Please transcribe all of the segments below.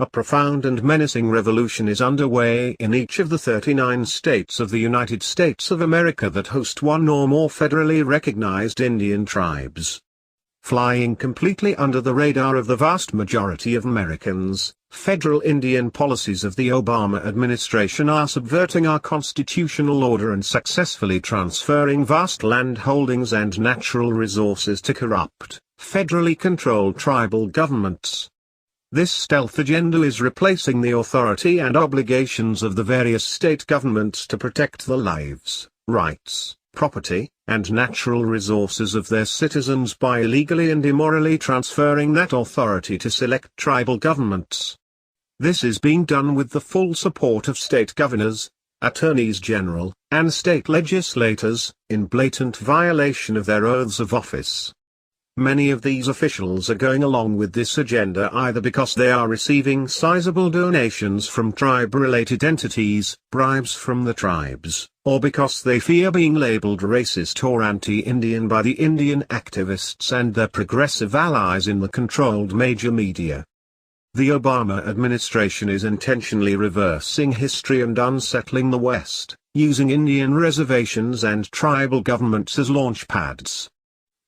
A profound and menacing revolution is underway in each of the 39 states of the United States of America that host one or more federally recognized Indian tribes. Flying completely under the radar of the vast majority of Americans, federal Indian policies of the Obama administration are subverting our constitutional order and successfully transferring vast land holdings and natural resources to corrupt, federally controlled tribal governments. This stealth agenda is replacing the authority and obligations of the various state governments to protect the lives, rights, property, and natural resources of their citizens by illegally and immorally transferring that authority to select tribal governments. This is being done with the full support of state governors, attorneys general, and state legislators, in blatant violation of their oaths of office. Many of these officials are going along with this agenda either because they are receiving sizable donations from tribe-related entities, bribes from the tribes, or because they fear being labeled racist or anti-Indian by the Indian activists and their progressive allies in the controlled major media. The Obama administration is intentionally reversing history and unsettling the West, using Indian reservations and tribal governments as launch pads.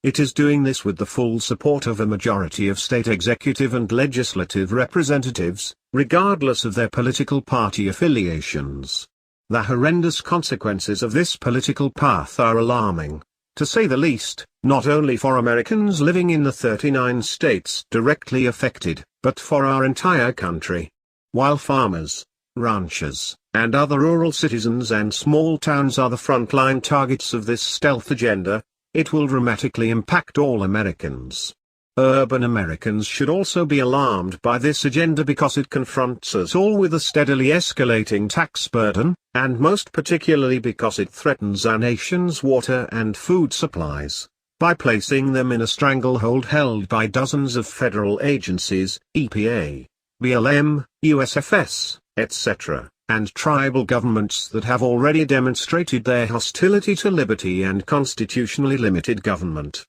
It is doing this with the full support of a majority of state executive and legislative representatives, regardless of their political party affiliations. The horrendous consequences of this political path are alarming, to say the least, not only for Americans living in the 39 states directly affected, but for our entire country. While farmers, ranchers, and other rural citizens and small towns are the frontline targets of this stealth agenda, it will dramatically impact all Americans. Urban Americans should also be alarmed by this agenda because it confronts us all with a steadily escalating tax burden, and most particularly because it threatens our nation's water and food supplies, by placing them in a stranglehold held by dozens of federal agencies, EPA, BLM, USFS, etc., and tribal governments that have already demonstrated their hostility to liberty and constitutionally limited government.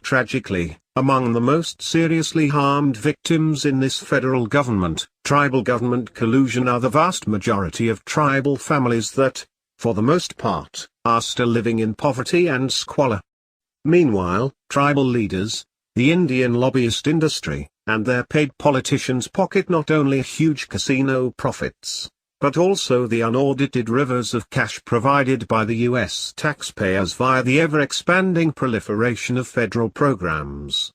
Tragically, among the most seriously harmed victims in this federal government, tribal government collusion are the vast majority of tribal families that, for the most part, are still living in poverty and squalor. Meanwhile, tribal leaders, the Indian lobbyist industry, and their paid politicians pocket not only huge casino profits, but also the unaudited rivers of cash provided by the U.S. taxpayers via the ever-expanding proliferation of federal programs.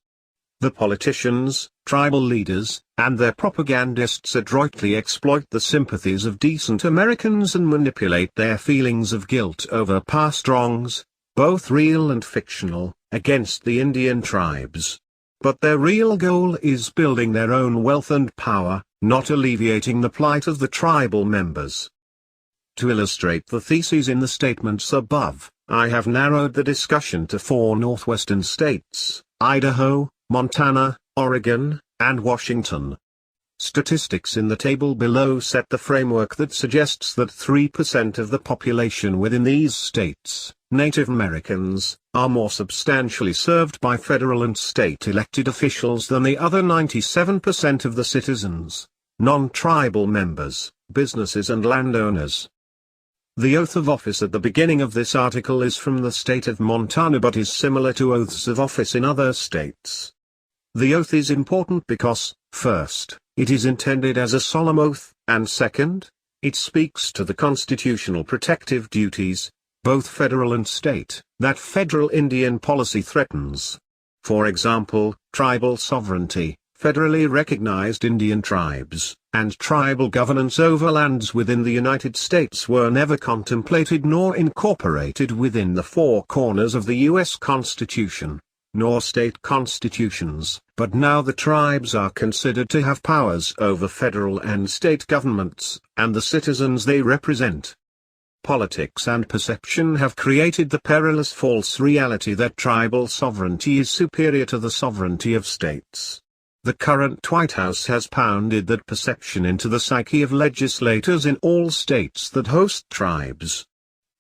The politicians, tribal leaders, and their propagandists adroitly exploit the sympathies of decent Americans and manipulate their feelings of guilt over past wrongs, both real and fictional, against the Indian tribes. But their real goal is building their own wealth and power, not alleviating the plight of the tribal members. To illustrate the theses in the statements above, I have narrowed the discussion to 4 northwestern states, Idaho, Montana, Oregon, and Washington. Statistics in the table below set the framework that suggests that 3% of the population within these states, Native Americans, are more substantially served by federal and state elected officials than the other 97% of the citizens, non-tribal members, businesses and landowners. The oath of office at the beginning of this article is from the state of Montana but is similar to oaths of office in other states. The oath is important because, first, it is intended as a solemn oath, and second, it speaks to the constitutional protective duties, both federal and state, that federal Indian policy threatens. For example, tribal sovereignty, federally recognized Indian tribes, and tribal governance over lands within the United States were never contemplated nor incorporated within the 4 corners of the U.S. Constitution, nor state constitutions, but now the tribes are considered to have powers over federal and state governments, and the citizens they represent. Politics and perception have created the perilous false reality that tribal sovereignty is superior to the sovereignty of states. The current White House has pounded that perception into the psyche of legislators in all states that host tribes.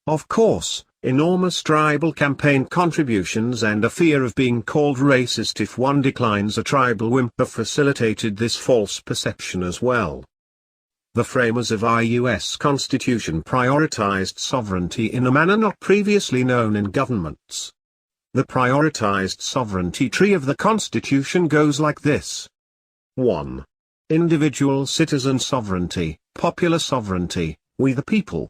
Of course, enormous tribal campaign contributions and a fear of being called racist if one declines a tribal whim have facilitated this false perception as well. The framers of our U.S. Constitution prioritized sovereignty in a manner not previously known in governments. The prioritized sovereignty tree of the Constitution goes like this. 1. Individual citizen sovereignty, popular sovereignty, we the people.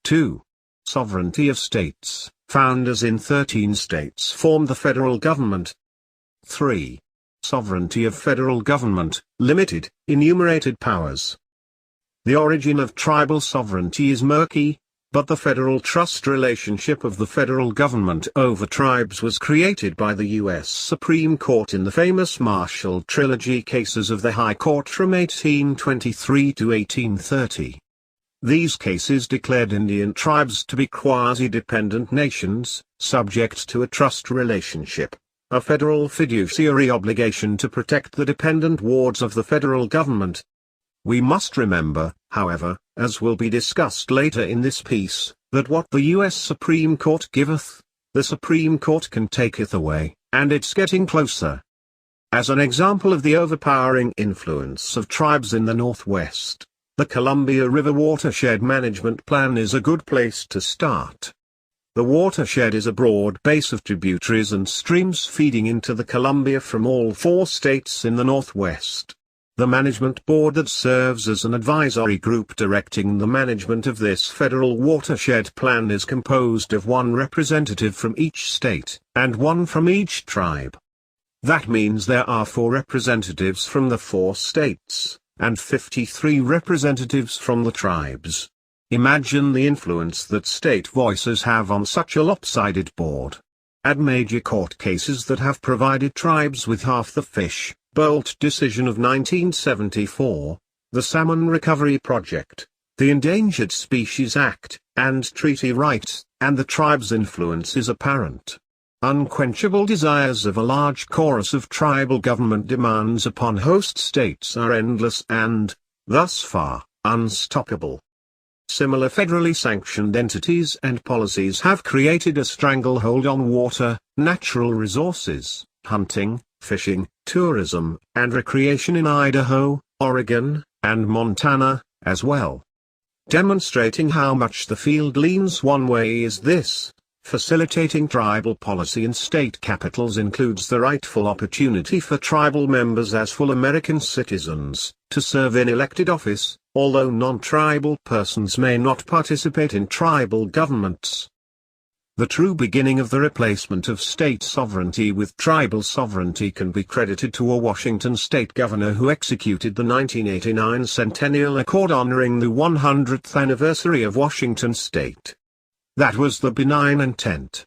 2. Sovereignty of states, founders in 13 states formed the federal government. 3. Sovereignty of federal government, limited, enumerated powers. The origin of tribal sovereignty is murky, but the federal trust relationship of the federal government over tribes was created by the U.S. Supreme Court in the famous Marshall Trilogy cases of the High Court from 1823 to 1830. These cases declared Indian tribes to be quasi-dependent nations, subject to a trust relationship, a federal fiduciary obligation to protect the dependent wards of the federal government. We must remember, however, as will be discussed later in this piece, that what the U.S. Supreme Court giveth, the Supreme Court can taketh away, and it's getting closer. As an example of the overpowering influence of tribes in the Northwest, the Columbia River Watershed Management Plan is a good place to start. The watershed is a broad base of tributaries and streams feeding into the Columbia from all 4 states in the Northwest. The management board that serves as an advisory group directing the management of this federal watershed plan is composed of 1 representative from each state, and 1 from each tribe. That means there are 4 representatives from the 4 states, and 53 representatives from the tribes. Imagine the influence that state voices have on such a lopsided board. Add major court cases that have provided tribes with half the fish. Bolt decision of 1974, the Salmon Recovery Project, the Endangered Species Act, and treaty rights, and the tribe's influence is apparent. Unquenchable desires of a large chorus of tribal government demands upon host states are endless and, thus far, unstoppable. Similar federally sanctioned entities and policies have created a stranglehold on water, natural resources, hunting, fishing, tourism, and recreation in Idaho, Oregon, and Montana, as well. Demonstrating how much the field leans one way is this: facilitating tribal policy in state capitals includes the rightful opportunity for tribal members as full American citizens, to serve in elected office, although non-tribal persons may not participate in tribal governments. The true beginning of the replacement of state sovereignty with tribal sovereignty can be credited to a Washington state governor who executed the 1989 Centennial Accord honoring the 100th anniversary of Washington state. That was the benign intent.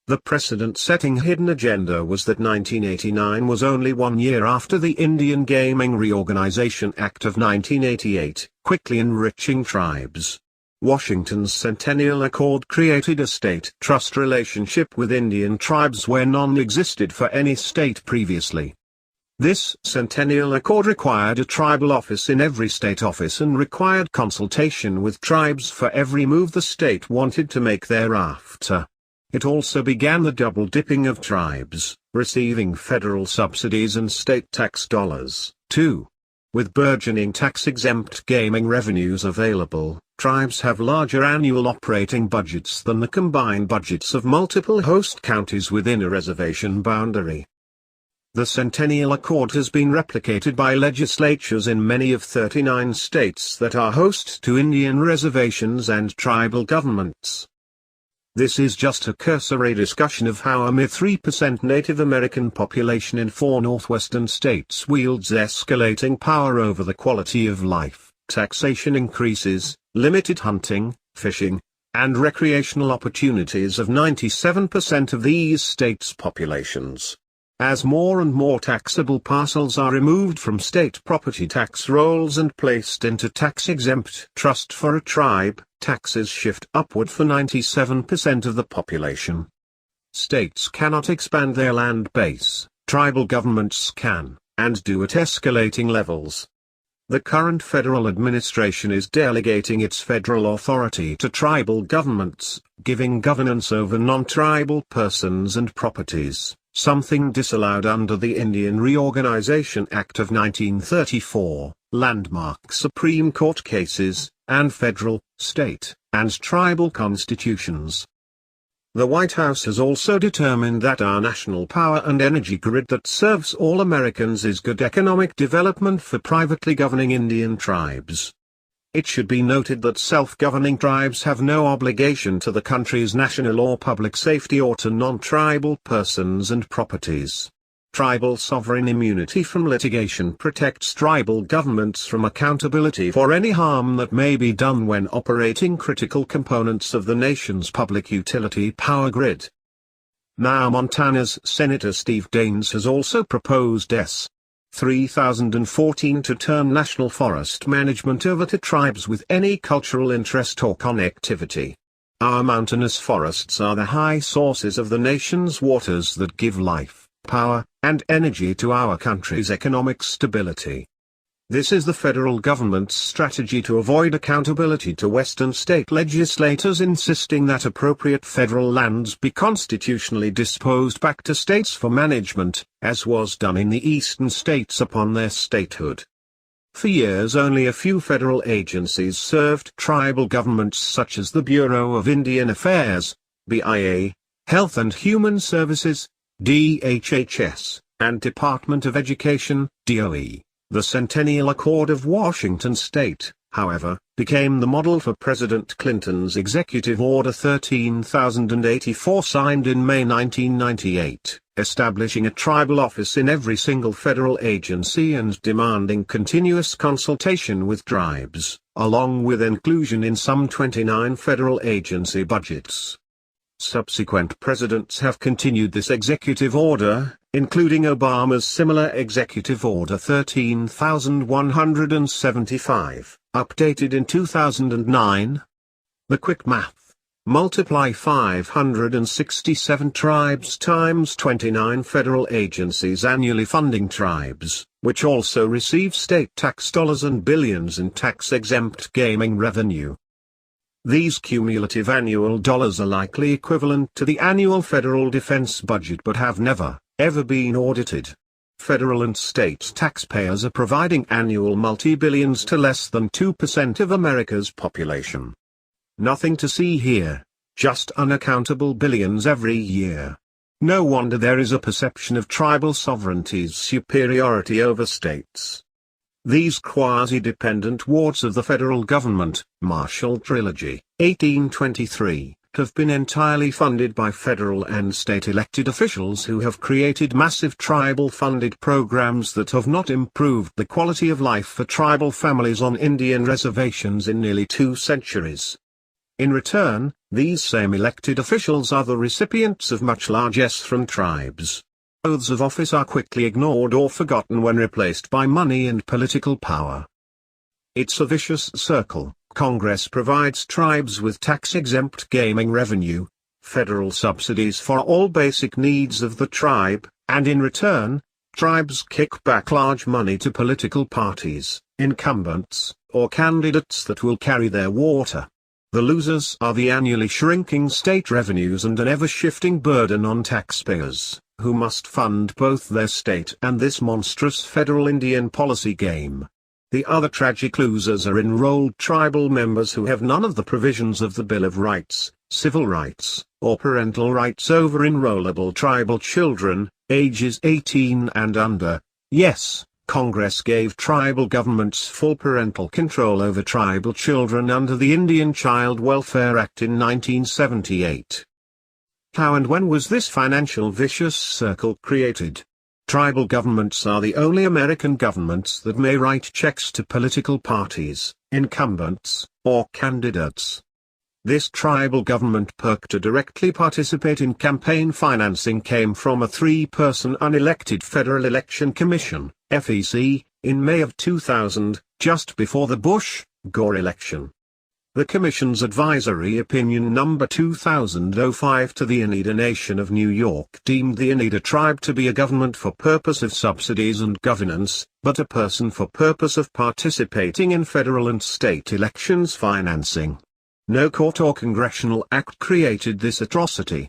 The precedent-setting hidden agenda was that 1989 was only 1 year after the Indian Gaming Reorganization Act of 1988, quickly enriching tribes. Washington's Centennial Accord created a state-trust relationship with Indian tribes where none existed for any state previously. This Centennial Accord required a tribal office in every state office and required consultation with tribes for every move the state wanted to make thereafter. It also began the double-dipping of tribes, receiving federal subsidies and state tax dollars, too. With burgeoning tax-exempt gaming revenues available, tribes have larger annual operating budgets than the combined budgets of multiple host counties within a reservation boundary. The Centennial Accord has been replicated by legislatures in many of 39 states that are host to Indian reservations and tribal governments. This is just a cursory discussion of how a mere 3% Native American population in 4 northwestern states wields escalating power over the quality of life, taxation increases, limited hunting, fishing, and recreational opportunities of 97% of these states' populations. As more and more taxable parcels are removed from state property tax rolls and placed into tax-exempt trust for a tribe, taxes shift upward for 97% of the population. States cannot expand their land base, tribal governments can, and do at escalating levels. The current federal administration is delegating its federal authority to tribal governments, giving governance over non-tribal persons and properties, something disallowed under the Indian Reorganization Act of 1934, landmark Supreme Court cases, and federal, state, and tribal constitutions. The White House has also determined that our national power and energy grid that serves all Americans is good economic development for privately governing Indian tribes. It should be noted that self-governing tribes have no obligation to the country's national or public safety or to non-tribal persons and properties. Tribal sovereign immunity from litigation protects tribal governments from accountability for any harm that may be done when operating critical components of the nation's public utility power grid. Now Montana's Senator Steve Daines has also proposed S. 3014 to turn national forest management over to tribes with any cultural interest or connectivity. Our mountainous forests are the high sources of the nation's waters that give life, power, and energy to our country's economic stability. This is the federal government's strategy to avoid accountability to Western state legislators insisting that appropriate federal lands be constitutionally disposed back to states for management, as was done in the eastern states upon their statehood. For years only a few federal agencies served tribal governments such as the Bureau of Indian Affairs, BIA, Health and Human Services, DHHS, and Department of Education, DOE. The Centennial Accord of Washington State, however, became the model for President Clinton's Executive Order 13084 signed in May 1998, establishing a tribal office in every single federal agency and demanding continuous consultation with tribes, along with inclusion in some 29 federal agency budgets. Subsequent presidents have continued this executive order, including Obama's similar Executive Order 13175, updated in 2009. The quick math. Multiply 567 tribes times 29 federal agencies annually funding tribes, which also receive state tax dollars and billions in tax-exempt gaming revenue. These cumulative annual dollars are likely equivalent to the annual federal defense budget but have never, ever been audited. Federal and state taxpayers are providing annual multi-billions to less than 2% of America's population. Nothing to see here, just unaccountable billions every year. No wonder there is a perception of tribal sovereignty's superiority over states. These quasi-dependent wards of the federal government, Marshall Trilogy, 1823, have been entirely funded by federal and state elected officials who have created massive tribal-funded programs that have not improved the quality of life for tribal families on Indian reservations in nearly 2 centuries. In return, these same elected officials are the recipients of much largesse from tribes. Oaths of office are quickly ignored or forgotten when replaced by money and political power. It's a vicious circle. Congress provides tribes with tax-exempt gaming revenue, federal subsidies for all basic needs of the tribe, and in return, tribes kick back large money to political parties, incumbents, or candidates that will carry their water. The losers are the annually shrinking state revenues and an ever-shifting burden on taxpayers, who must fund both their state and this monstrous federal Indian policy game. The other tragic losers are enrolled tribal members who have none of the provisions of the Bill of Rights, civil rights, or parental rights over enrollable tribal children, ages 18 and under. Yes, Congress gave tribal governments full parental control over tribal children under the Indian Child Welfare Act in 1978. How and when was this financial vicious circle created? Tribal governments are the only American governments that may write checks to political parties, incumbents, or candidates. This tribal government perk to directly participate in campaign financing came from a 3-person unelected Federal Election Commission, FEC, in May of 2000, just before the Bush-Gore election. The Commission's Advisory Opinion Number 2005 to the Oneida Nation of New York deemed the Oneida tribe to be a government for purpose of subsidies and governance, but a person for purpose of participating in federal and state elections financing. No court or congressional act created this atrocity.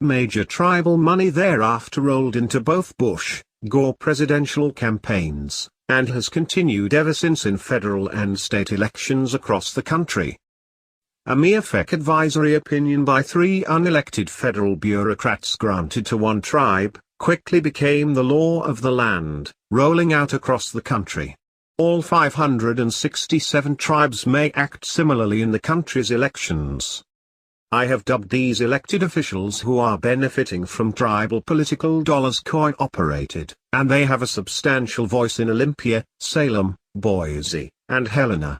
Major tribal money thereafter rolled into both Bush, Gore presidential campaigns, and has continued ever since in federal and state elections across the country. A mere fake advisory opinion by 3 unelected federal bureaucrats granted to one tribe, quickly became the law of the land, rolling out across the country. All 567 tribes may act similarly in the country's elections. I have dubbed these elected officials who are benefiting from tribal political dollars coin-operated, and they have a substantial voice in Olympia, Salem, Boise, and Helena.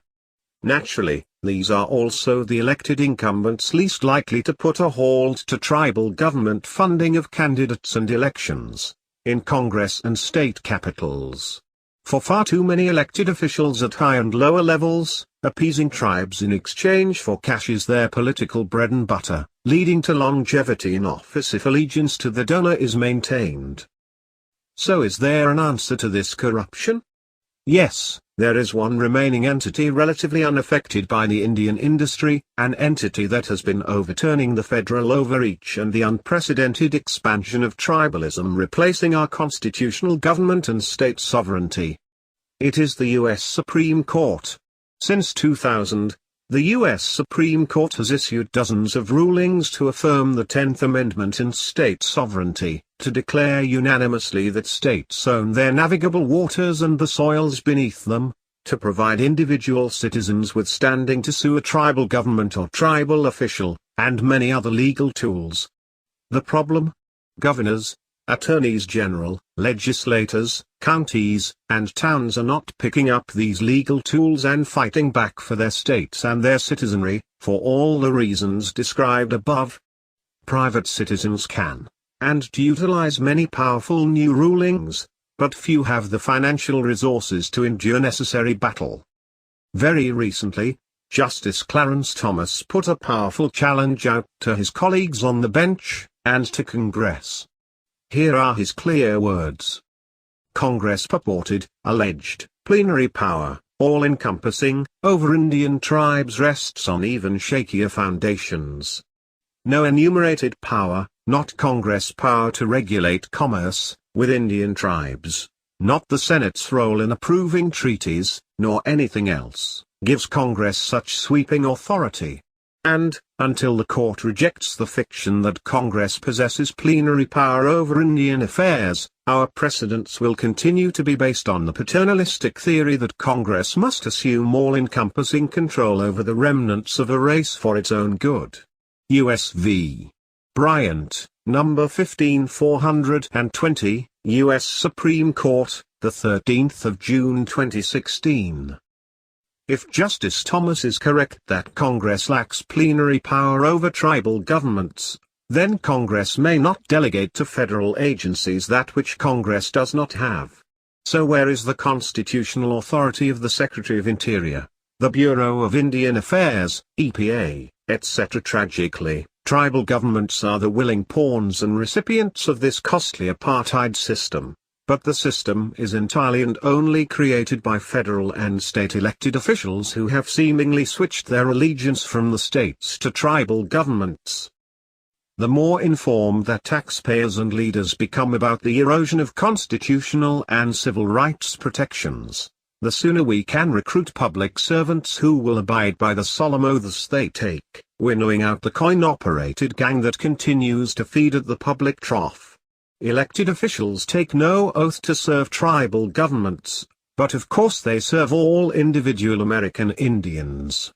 Naturally, these are also the elected incumbents least likely to put a halt to tribal government funding of candidates and elections, in Congress and state capitals. For far too many elected officials at high and lower levels, appeasing tribes in exchange for cash is their political bread and butter, leading to longevity in office if allegiance to the donor is maintained. So is there an answer to this corruption? Yes, there is one remaining entity relatively unaffected by the Indian industry, an entity that has been overturning the federal overreach and the unprecedented expansion of tribalism replacing our constitutional government and state sovereignty. It is the U.S. Supreme Court. Since 2000, the U.S. Supreme Court has issued dozens of rulings to affirm the 10th Amendment in state sovereignty, to declare unanimously that states own their navigable waters and the soils beneath them, to provide individual citizens with standing to sue a tribal government or tribal official, and many other legal tools. The problem? Governors, attorneys general, legislators, counties, and towns are not picking up these legal tools and fighting back for their states and their citizenry, for all the reasons described above. Private citizens can, and utilize many powerful new rulings, but few have the financial resources to endure necessary battle. Very recently, Justice Clarence Thomas put a powerful challenge out to his colleagues on the bench, and to Congress. Here are his clear words. Congress purported, alleged, plenary power, all-encompassing, over Indian tribes rests on even shakier foundations. No enumerated power, not Congress power to regulate commerce, with Indian tribes, not the Senate's role in approving treaties, nor anything else, gives Congress such sweeping authority. And, until the court rejects the fiction that Congress possesses plenary power over Indian affairs, our precedents will continue to be based on the paternalistic theory that Congress must assume all-encompassing control over the remnants of a race for its own good. U.S. v. Bryant, number 15420, U.S. Supreme Court, the 13th of June 2016. If Justice Thomas is correct that Congress lacks plenary power over tribal governments, then Congress may not delegate to federal agencies that which Congress does not have. So where is the constitutional authority of the Secretary of Interior, the Bureau of Indian Affairs, EPA, etc.? Tragically, tribal governments are the willing pawns and recipients of this costly apartheid system. But the system is entirely and only created by federal and state elected officials who have seemingly switched their allegiance from the states to tribal governments. The more informed that taxpayers and leaders become about the erosion of constitutional and civil rights protections, the sooner we can recruit public servants who will abide by the solemn oaths they take, winnowing out the coin-operated gang that continues to feed at the public trough. Elected officials take no oath to serve tribal governments, but of course they serve all individual American Indians.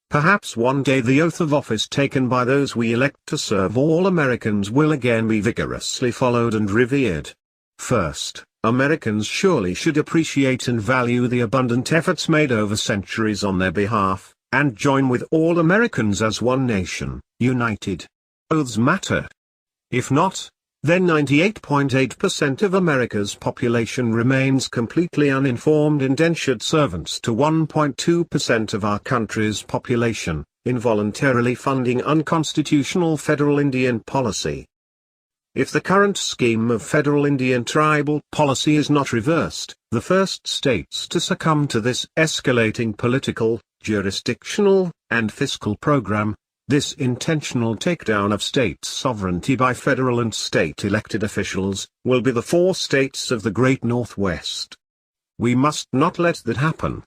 Perhaps one day the oath of office taken by those we elect to serve all Americans will again be vigorously followed and revered. First, Americans surely should appreciate and value the abundant efforts made over centuries on their behalf, and join with all Americans as one nation, united. Oaths matter. If not, then 98.8% of America's population remains completely uninformed, indentured servants to 1.2% of our country's population, involuntarily funding unconstitutional federal Indian policy. If the current scheme of federal Indian tribal policy is not reversed, the first states to succumb to this escalating political, jurisdictional, and fiscal program, this intentional takedown of state sovereignty by federal and state elected officials, will be the 4 states of the Great Northwest. We must not let that happen.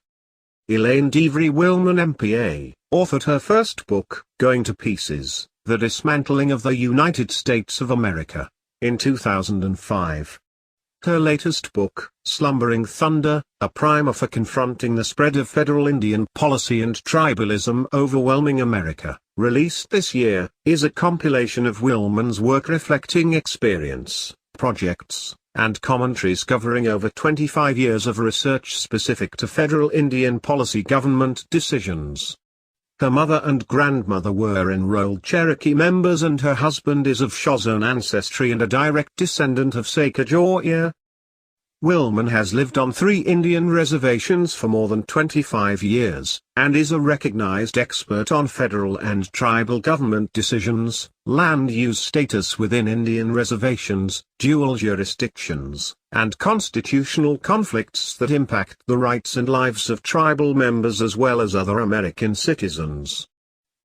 Elaine Devery Willman MPA, authored her first book, Going to Pieces, The Dismantling of the United States of America, in 2005. Her latest book, Slumbering Thunder, A Primer for Confronting the Spread of Federal Indian Policy and Tribalism Overwhelming America, released this year, is a compilation of Willman's work reflecting experience, projects, and commentaries covering over 25 years of research specific to federal Indian policy government decisions. Her mother and grandmother were enrolled Cherokee members, and her husband is of Shoshone ancestry and a direct descendant of Sacagawea. Willman has lived on 3 Indian reservations for more than 25 years, and is a recognized expert on federal and tribal government decisions, land use status within Indian reservations, dual jurisdictions, and constitutional conflicts that impact the rights and lives of tribal members as well as other American citizens.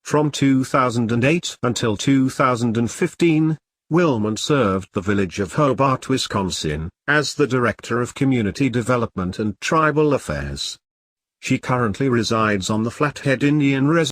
From 2008 until 2015, Willman served the village of Hobart, Wisconsin, as the Director of Community Development and Tribal Affairs. She currently resides on the Flathead Indian Reservation.